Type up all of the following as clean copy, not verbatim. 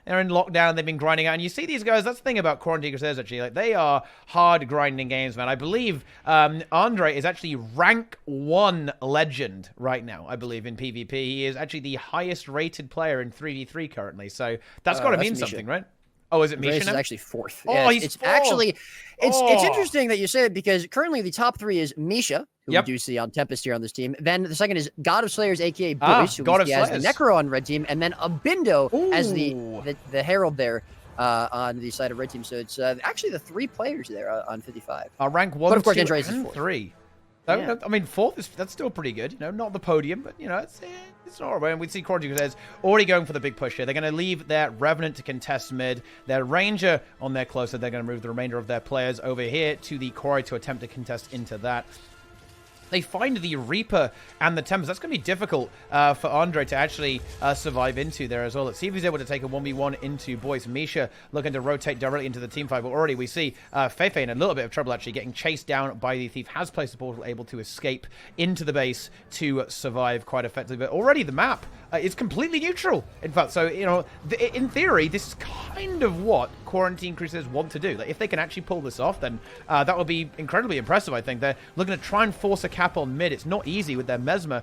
They're in lockdown. They've been grinding out. And you see these guys, that's the thing about Quarantine Crusaders, actually. Like, they are hard grinding games, man. I believe Andre is actually rank 1 legend right now, I believe, in PvP. He is actually the highest rated player in 3v3 currently. So that's got to mean something, right? Oh, is it Misha now? Is actually 4th. Oh, yeah, he's it's 4th. Actually, it's interesting that you say it because currently the top 3 is Misha, who we do see on Tempest here on this team. Then the second is God of Slayers, aka Boyce, who we see as the Necro on red team, and then Abindo as the Herald there on the side of red team. So it's actually the 3 players there on 55. Rank 1, but of course, 2, Andres and is 3. Yeah. I mean, 4th that's still pretty good. You know, not the podium, but you know, it's not right. And we see Quarantine Crusaders already going for the big push here. They're going to leave their Revenant to contest mid, their Ranger on their closer. They're going to move the remainder of their players over here to the Quarry to attempt to contest into that. They find the Reaper and the Tempest. That's going to be difficult for Andre to actually survive into there as well. Let's see if he's able to take a 1v1 into Boyce. Misha looking to rotate directly into the team fight. But already we see Feifei in a little bit of trouble, actually, getting chased down by the Thief. Has placed the portal, able to escape into the base to survive quite effectively. But already the map is completely neutral. In fact, so, you know, in theory, this is kind of what Quarantine Crusaders want to do. Like, if they can actually pull this off, then that would be incredibly impressive, I think. They're looking to try and force a cap on mid. It's not easy with their Mesmer.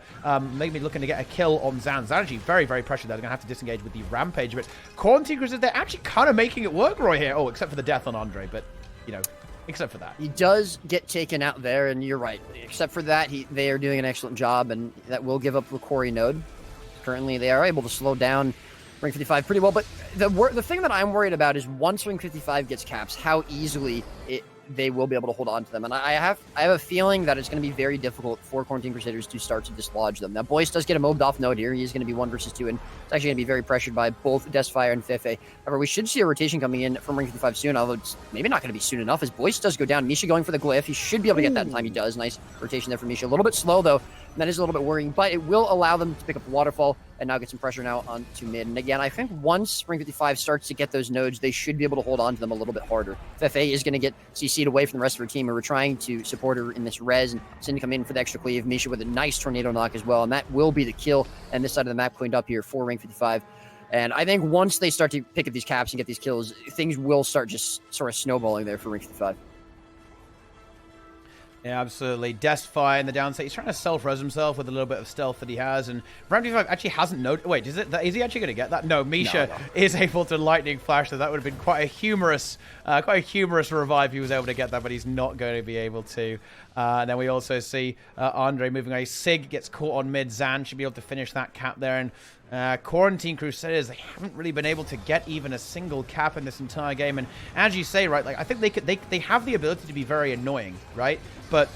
Maybe looking to get a kill on Zan. Zan actually very, very pressured. They're going to have to disengage with the Rampage. But Quarantine Crusaders, they're actually kind of making it work right here. Oh, except for the death on Andre. But, you know, except for that. He does get taken out there, and you're right. Except for that, they are doing an excellent job, and that will give up the quarry node. Currently, they are able to slow down Ring 55 pretty well. But the thing that I'm worried about is once Ring 55 gets caps, how easily they will be able to hold on to them. And I have a feeling that it's going to be very difficult for Quarantine Crusaders to start to dislodge them. Now, Boyce does get a mobbed off node here. He's going to be 1 versus 2, and it's actually going to be very pressured by both Deathfire and Feifei. However, we should see a rotation coming in from Ring 55 soon, although it's maybe not going to be soon enough as Boyce does go down. Misha going for the glyph. He should be able to get that in time. He does. Nice rotation there for Misha. A little bit slow, though. And that is a little bit worrying, but it will allow them to pick up the waterfall and now get some pressure now onto mid. And again, I think once Spring 55 starts to get those nodes, they should be able to hold on to them a little bit harder. Feifei is going to get CC'd away from the rest of her team, and we're trying to support her in this res, and Sin come in for the extra cleave. Misha with a nice tornado knock as well, and that will be the kill. And this side of the map cleaned up here for Ring 55. And I think once they start to pick up these caps and get these kills, things will start just sort of snowballing there for Ring 55. Yeah, absolutely. Deathfire in the downside. He's trying to self-res himself with a little bit of stealth that he has. And Ram 55 actually hasn't noticed. Wait, is he actually going to get that? No, Misha is able to lightning flash. So that would have been quite a humorous revive if he was able to get that, but he's not going to be able to. And then we also see Andre moving away. Sig gets caught on mid. Zan should be able to finish that cap there. And Quarantine Crusaders, they haven't really been able to get even a single cap in this entire game. And as you say, right, like I think they have the ability to be very annoying, right? But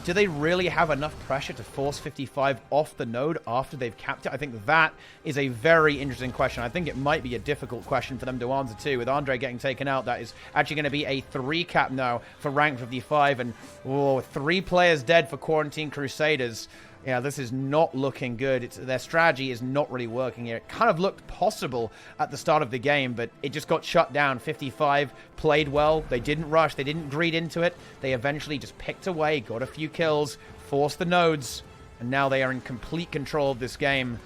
do they really have enough pressure to force 55 off the node after they've capped it? I think that is a very interesting question. I think it might be a difficult question for them to answer too. With Andre getting taken out, that is actually going to be a 3 cap now for rank 55. And 3 players dead for Quarantine Crusaders. Yeah, this is not looking good. Their strategy is not really working here. It kind of looked possible at the start of the game, but it just got shut down. 55 played well. They didn't rush. They didn't greed into it. They eventually just picked away, got a few kills, forced the nodes, and now they are in complete control of this game.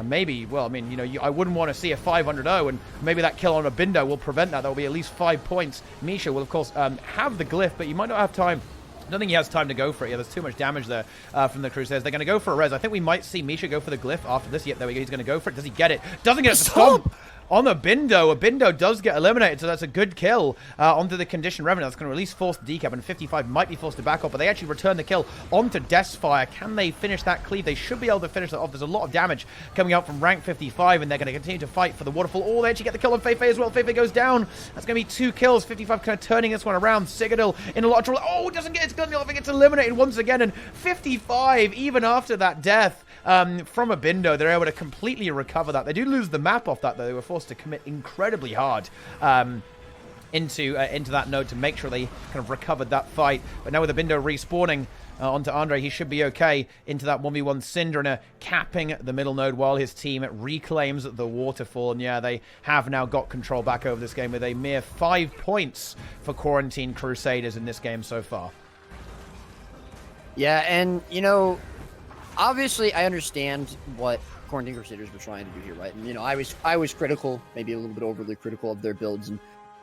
Maybe, well, I mean, you know, I wouldn't want to see a 500-0, and maybe that kill on Abindo will prevent that. That will be at least 5 points. Misha will, of course, have the glyph, but you might not have time. I don't think he has time to go for it. Yeah, there's too much damage there from the Crusaders. They're going to go for a res. I think we might see Misha go for the glyph after this. Yep, there we go. He's going to go for it. Does he get it? Doesn't get it. Stomp on Abindo. Abindo does get eliminated, so that's a good kill onto the Condition Revenant. That's going to release force decap, and 55 might be forced to back up, but they actually return the kill onto Deathfire. Can they finish that cleave? They should be able to finish that off. There's a lot of damage coming out from rank 55, and they're going to continue to fight for the waterfall. Oh, they actually get the kill on Feifei as well. Feifei goes down. That's going to be 2 kills. 55 kind of turning this one around. Citadel in a lot of trouble. Oh, doesn't get its gun. It gets eliminated once again, and 55, even after that death from Abindo, they're able to completely recover that. They do lose the map off that, though. They were forced to commit incredibly hard into that node to make sure they kind of recovered that fight. But now with Abindo respawning onto Andre, he should be okay into that 1v1 Syndrina, capping the middle node while his team reclaims the waterfall. And yeah, they have now got control back over this game with a mere 5 points for Quarantine Crusaders in this game so far. Yeah, and, you know, obviously I understand what Quarantine Crusaders were trying to do here, right? And, you know, I was critical, maybe a little bit overly critical of their builds,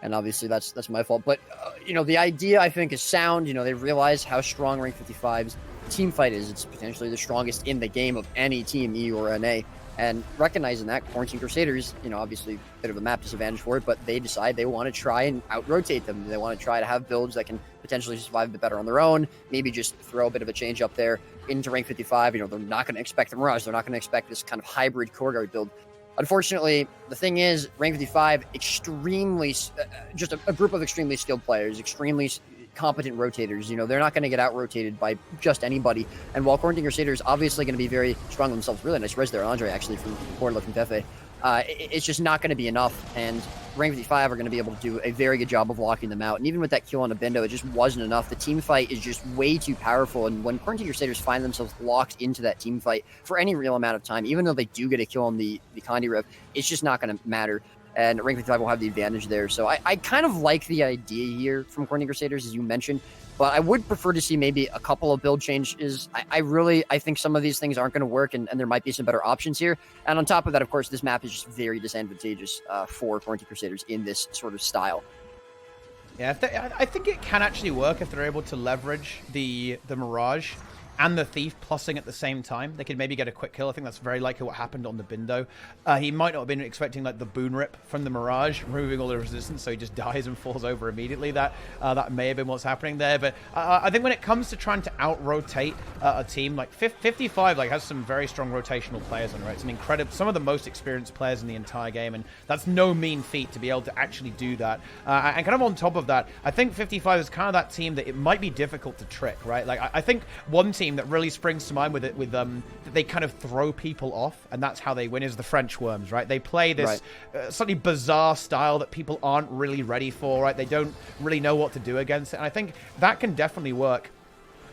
and obviously that's my fault. But, you know, the idea, I think, is sound. You know, they realize how strong Rank 55's team fight is. It's potentially the strongest in the game of any team, E or NA. And recognizing that, Quarantine Crusaders, you know, obviously a bit of a map disadvantage for it, but they decide they want to try and out-rotate them. They want to try to have builds that can potentially survive a bit better on their own, maybe just throw a bit of a change up there into Rank 55. You know, they're not going to expect the Mirage. They're not going to expect this kind of hybrid core guard build. Unfortunately, the thing is, Rank 55, extremely, just a group of extremely skilled players, extremely competent rotators. You know, they're not going to get out-rotated by just anybody. And while Quarantine Crusaders obviously going to be very strong themselves, really nice res there, Andre, actually, from Portland from Tefe, it's just not going to be enough. And Rank 55 are going to be able to do a very good job of locking them out. And even with that kill on a Bindo, it just wasn't enough. The team fight is just way too powerful. And when Quarantine Crusaders find themselves locked into that team fight for any real amount of time, even though they do get a kill on the Condi Rev, it's just not going to matter. And Rank 55 will have the advantage there. So I kind of like the idea here from Quarantine Crusaders, as you mentioned, but I would prefer to see maybe a couple of build changes. I think some of these things aren't going to work, and there might be some better options here. And on top of that, of course, this map is just very disadvantageous for Quarantine Crusaders in this sort of style. Yeah, I think it can actually work if they're able to leverage the Mirage and the Thief plussing at the same time. They could maybe get a quick kill. I think that's very likely what happened on the Bindo. He might not have been expecting like the boon rip from the Mirage, removing all the resistance, so he just dies and falls over immediately. That may have been what's happening there. But I think when it comes to trying to out-rotate a team, like 55 like has some very strong rotational players on it, right? Some incredible, some of the most experienced players in the entire game, and that's no mean feat to be able to actually do that. And kind of on top of that, I think 55 is kind of that team that it might be difficult to trick, right? Like I think one team that really springs to mind with they kind of throw people off, and that's how they win, is the French Worms, right? They play this slightly bizarre style that people aren't really ready for, right? They don't really know what to do against it, and I think that can definitely work.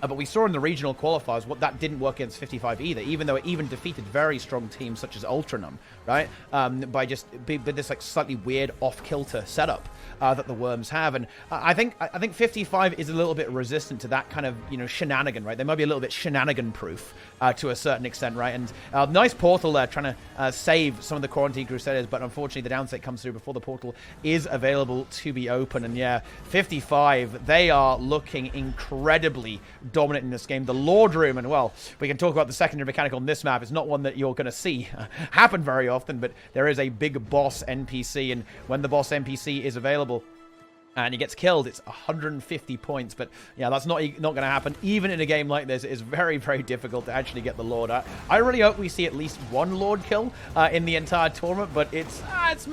But we saw in the regional qualifiers what that didn't work against 55 either, even though it even defeated very strong teams such as Ultranum, right? By just this like slightly weird off-kilter setup that the Worms have. And I think 55 is a little bit resistant to that kind of, you know, shenanigan, right? They might be a little bit shenanigan-proof to a certain extent, right? And nice portal there, trying to save some of the Quarantine Crusaders, but unfortunately the downstate comes through before the portal is available to be open. And yeah, 55, they are looking incredibly dominant in this game. The Lord Room, and well, we can talk about the secondary mechanic on this map. It's not one that you're going to see happen very often, but there is a big boss NPC, and when the boss NPC is available and he gets killed, it's 150 points. But yeah, that's not going to happen. Even in a game like this, it is very, very difficult to actually get the Lord. I really hope we see at least one Lord kill in the entire tournament, but it's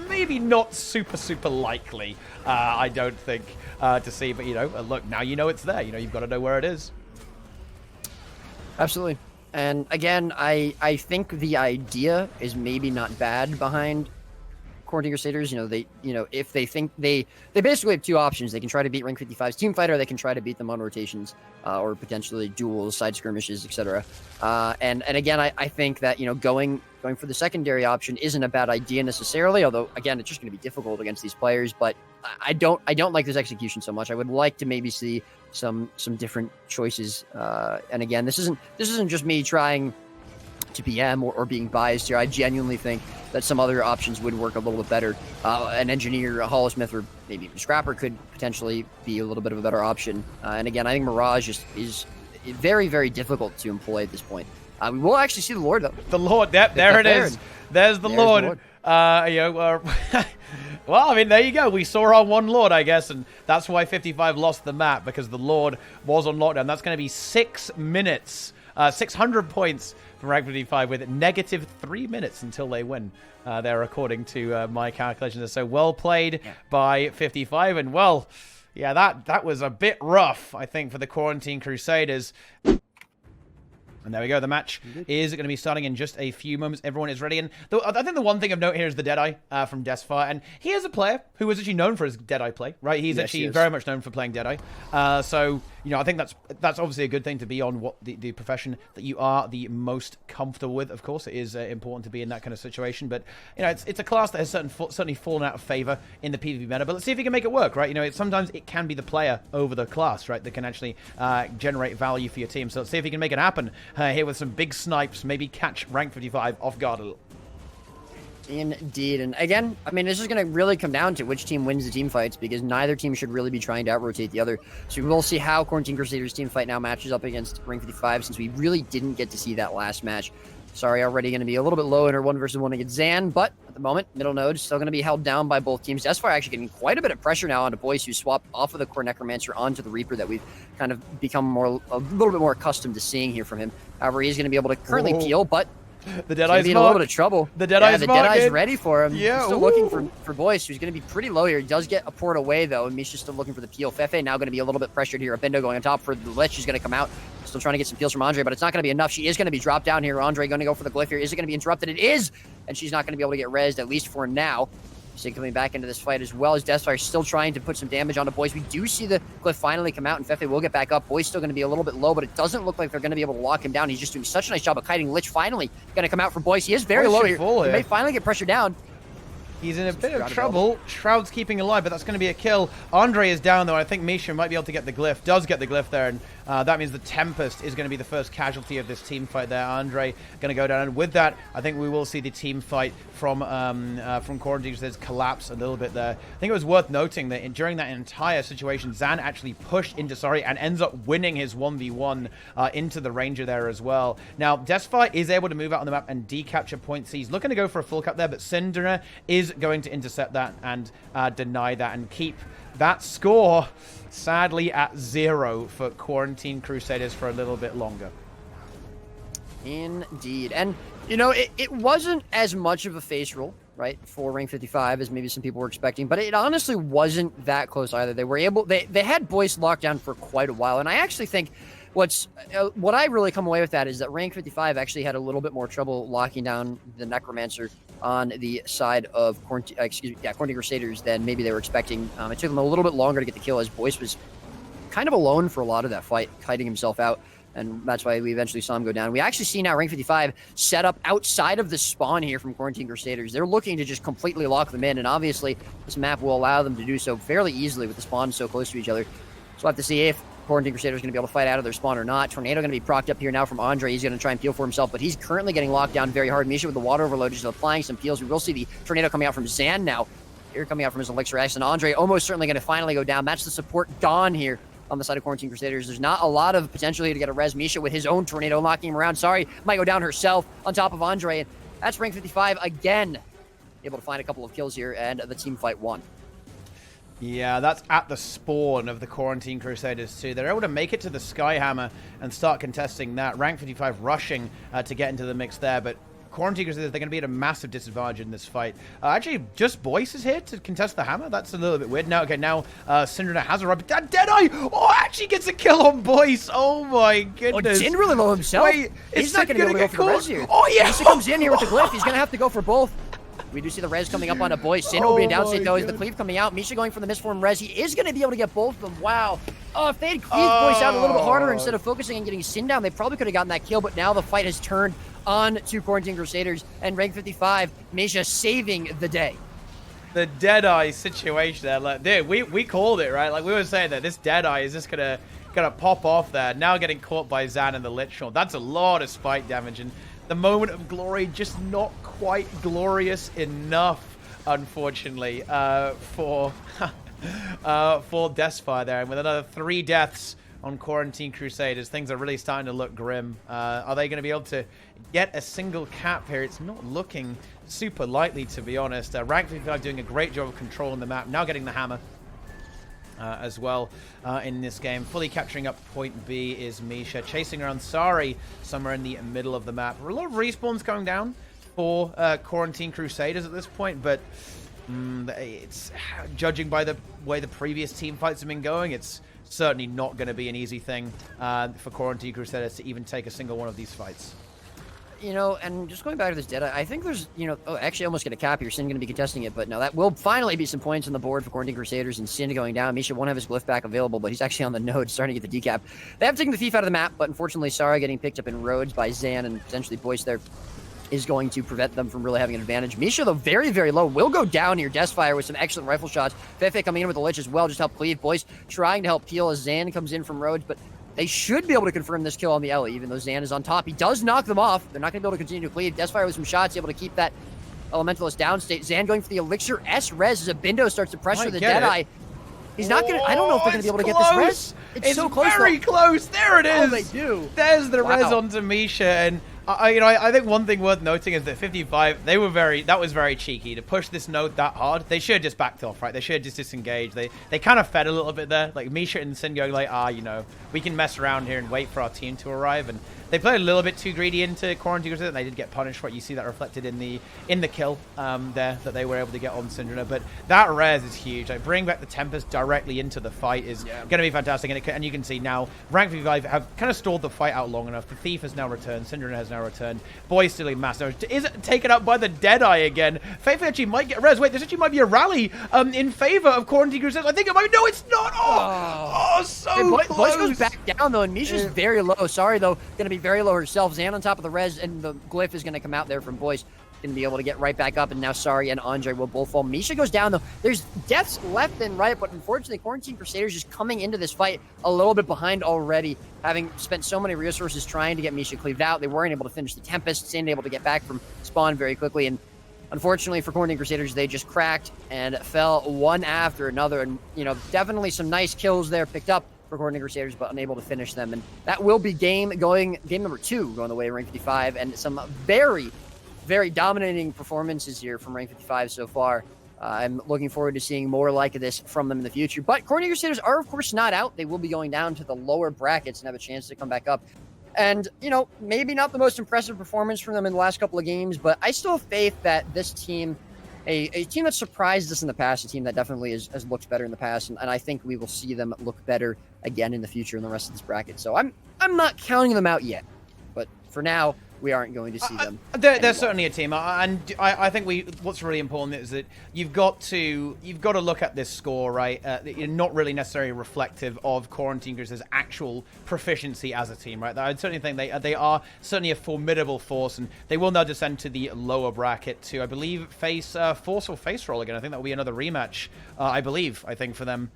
maybe not super likely, I don't think, to see. But, you know, look, now you know it's there. You know, you've got to know where it is. Absolutely. And again, I think the idea is maybe not bad behind Quarantine Crusaders. If they think they basically have two options. They can try to beat Rank 55's team fight, or they can try to beat them on rotations, or potentially duels, side skirmishes, etc. And again, I think that, you know, going for the secondary option isn't a bad idea necessarily, although again, it's just going to be difficult against these players. But I don't like this execution so much. I would like to maybe see some different choices. And again, this isn't just me trying to PM or being biased here. I genuinely think that some other options would work a little bit better. An engineer, a holosmith, or maybe a scrapper could potentially be a little bit of a better option. And again, I think Mirage is very, very difficult to employ at this point. We will actually see the Lord, though. The Lord, there it is. There's the Lord. Well, I mean, there you go. We saw our one Lord, I guess, and that's why 55 lost the map, because the Lord was on lockdown. That's going to be 6 minutes, 600 points from Rank 55 with -3 minutes until they win. There, according to my calculations. So well played by 55, and well, yeah, that was a bit rough, I think, for the Quarantine Crusaders. And there we go. The match is going to be starting in just a few moments. Everyone is ready. And I think the one thing of note here is the Deadeye from Desfire. And he is a player who is actually known for his Deadeye play, right? He's actually very much known for playing Deadeye. So, you know, I think that's obviously a good thing to be on what the profession that you are the most comfortable with. Of course, it is important to be in that kind of situation, but you know, it's a class that has certainly fallen out of favor in the PvP meta. But let's see if we can make it work, right? You know, sometimes it can be the player over the class, right, that can actually generate value for your team. So let's see if we can make it happen here with some big snipes, maybe catch rank 55 off guard a little. Indeed. And again, I mean, this is going to really come down to which team wins the team fights, because neither team should really be trying to out-rotate the other. So we will see how Quarantine Crusaders team fight now matches up against Rank 55, since we really didn't get to see that last match. Sorry, already going to be a little bit low in her 1v1 against Zan, but at the moment, middle node still going to be held down by both teams. Deathfire actually getting quite a bit of pressure now onto Boyce, who swapped off of the Core Necromancer onto the Reaper that we've kind of become a little bit more accustomed to seeing here from him. However, he's going to be able to currently peel, but the Deadeye's in a little bit of trouble. The Deadeye's ready for him. Yeah, he's still looking for Boyce, who's going to be pretty low here. He does get a port away, though, and Misha's still looking for the peel. Fefe now going to be a little bit pressured here. Abendo going on top for the Lich. She's going to come out. Still trying to get some peels from Andre, but it's not going to be enough. She is going to be dropped down here. Andre going to go for the glyph here. Is it going to be interrupted? It is! And she's not going to be able to get rezzed, at least for now. She's coming back into this fight, as well as Deathfire still trying to put some damage onto Boyce. We do see the glyph finally come out, and Fefe will get back up. Boyce still going to be a little bit low, but it doesn't look like they're going to be able to lock him down. He's just doing such a nice job of kiting. Lich finally going to come out for Boyce. He is very low here. He may finally get pressured down. He's in a bit of trouble. Shroud's keeping alive, but that's going to be a kill. Andre is down, though. I think Misha might be able to get the glyph. Does get the glyph there, and that means the Tempest is going to be the first casualty of this team fight there. Andre going to go down, and with that, I think we will see the team fight from Quarantine Crusaders collapse a little bit there. I think it was worth noting that during that entire situation, Zan actually pushed into Sorry and ends up winning his 1v1 into the Ranger there as well. Now, Deathfire is able to move out on the map and decapture point C. He's looking to go for a full cap there, but Syndra is going to intercept that and deny that and keep that score sadly at 0 for Quarantine Crusaders for a little bit longer. Indeed. And, you know, it wasn't as much of a face roll, right, for rank 55 as maybe some people were expecting, but it honestly wasn't that close either. They were able, they had Boyce locked down for quite a while, and I actually think what I really come away with that is that rank 55 actually had a little bit more trouble locking down the Necromancer on the side of Quarantine Crusaders than maybe they were expecting. It took them a little bit longer to get the kill, as Boyce was kind of alone for a lot of that fight, kiting himself out, and that's why we eventually saw him go down. We actually see now rank 55 set up outside of the spawn here from Quarantine Crusaders. They're looking to just completely lock them in, and obviously this map will allow them to do so fairly easily with the spawn so close to each other. So we'll have to see if Quarantine Crusaders going to be able to fight out of their spawn or not. Tornado going to be procced up here now from Andre. He's going to try and peel for himself, but he's currently getting locked down very hard. Misha with the water overload is applying some peels. We will see the Tornado coming out from Zan now. Here coming out from his Elixir X, and Andre almost certainly going to finally go down. That's the support gone here on the side of Quarantine Crusaders. There's not a lot of potential here to get a res. Misha with his own Tornado knocking him around. Sorry, might go down herself on top of Andre, and that's rank 55 again. Able to find a couple of kills here, and the team fight won. Yeah, that's at the spawn of the Quarantine Crusaders too. They're able to make it to the Skyhammer and start contesting that. Rank 55 rushing to get into the mix there, but Quarantine Crusaders, they're going to be at a massive disadvantage in this fight. Actually, just Boyce is here to contest the hammer. That's a little bit weird. Now, okay, now Syndra has a rub. Deadeye! Oh, actually gets a kill on Boyce. Oh my goodness. Oh, didn't really low himself. Wait, he's not going to be able to go for the res here. Oh, yeah. Misha comes in here with the glyph. He's going to have to go for both. We do see the res coming up on a Boyce. Syndra will be in downstate, though, as the cleave coming out. Misha going for the misformed res. He is going to be able to get both of them. Wow. Oh, if they had cleaved Boyce out a little bit harder instead of focusing on getting Sin down, they probably could have gotten that kill, but now the fight has turned on to Quarantine Crusaders, and rank 55, Misha saving the day. The Deadeye situation there, like, dude, we called it, right? Like, we were saying that this Deadeye is just gonna pop off there. Now getting caught by Zan and the Lich Short. That's a lot of spike damage, and the moment of glory just not quite glorious enough, unfortunately, for Deathfire there. And with another 3 deaths on Quarantine Crusaders, things are really starting to look grim. Are they going to be able to get a single cap here? It's not looking super likely, to be honest. Rank 55 doing a great job of controlling the map, now getting the hammer as well in this game. Fully capturing up point B is Misha, chasing around Sari somewhere in the middle of the map. A lot of respawns going down for Quarantine Crusaders at this point, but it's judging by the way the previous team fights have been going, it's certainly not going to be an easy thing for Quarantine Crusaders to even take a single one of these fights. you know, and just going back to this Deadeye, I think there's, you know, actually almost get a cap here. Sin going to be contesting it, but no, that will finally be some points on the board for Quarantine Crusaders, and Sin going down. Misha won't have his glyph back available, but he's actually on the node starting to get the decap. They have taken the thief out of the map, but unfortunately, Sara getting picked up in roads by Zan and potentially Boyce there is going to prevent them from really having an advantage. Misha, though, very, very low, will go down here. Deathfire with some excellent rifle shots. Fefe coming in with the Lich as well, just help cleave. Boyce trying to help peel as Zan comes in from roads, but they should be able to confirm this kill on the Ellie, even though Zan is on top. He does knock them off. They're not going to be able to continue to cleave. Deathfire with some shots, able to keep that Elementalist downstate. Zan going for the Elixir S-Res as a Bindo starts to pressure the Deadeye. He's not going to... I don't know if they're going to be able to get this res. It's so close. Very close. There it is. Oh, they do. There's the res onto Misha, and I think one thing worth noting is that 55, that was very cheeky to push this node that hard. They should have just backed off, right? They should have just disengaged. They kind of fed a little bit there, like Misha and Sin going like, you know, we can mess around here and wait for our team to arrive, and they played a little bit too greedy into Quarantine Crusaders, and they did get punished for it. You see that reflected in the kill there that they were able to get on Syndrome. But that res is huge. Like, bring back the Tempest directly into the fight is going to be fantastic. And you can see now, Rank 55 have kind of stalled the fight out long enough. The Thief has now returned. Syndrome has now returned. Boy's still in mass damage. Is it taken up by the Deadeye again? Fefe actually might get res. Wait, this actually might be a rally in favor of Quarantine Crusaders. I think it might. No, it's not. So close. Boyce goes back down, though, and Misha's very low. Sorry, though, going to be very low herself. Zan on top of the res, and the glyph is going to come out there from Boyce. Going to be able to get right back up, and now Sari and Andre will both fall. Misha goes down, though. There's deaths left and right, but unfortunately, Quarantine Crusaders just coming into this fight a little bit behind already, having spent so many resources trying to get Misha cleaved out. They weren't able to finish the Tempest. Sin able to get back from spawn very quickly, and unfortunately for Quarantine Crusaders, they just cracked and fell one after another, and, you know, definitely some nice kills there picked up for Quarantine Crusaders, but unable to finish them. And that will be game number 2 going the way of Rank 55, and some very, very dominating performances here from Rank 55 so far. I'm looking forward to seeing more like this from them in the future. But Quarantine Crusaders are, of course, not out. They will be going down to the lower brackets and have a chance to come back up. And, you know, maybe not the most impressive performance from them in the last couple of games, but I still have faith that this team, a team that surprised us in the past, a team that definitely has looked better in the past, and I think we will see them look better again in the future in the rest of this bracket. So I'm not counting them out yet, but for now, we aren't going to see them. They're certainly a team, and I think what's really important is that you've got to look at this score, right? Not really necessarily reflective of Quarantine Crusaders' actual proficiency as a team, right? I certainly think they are certainly a formidable force, and they will now descend to the lower bracket to, I believe, face Force or Face Roll again. I think that will be another rematch. I think for them.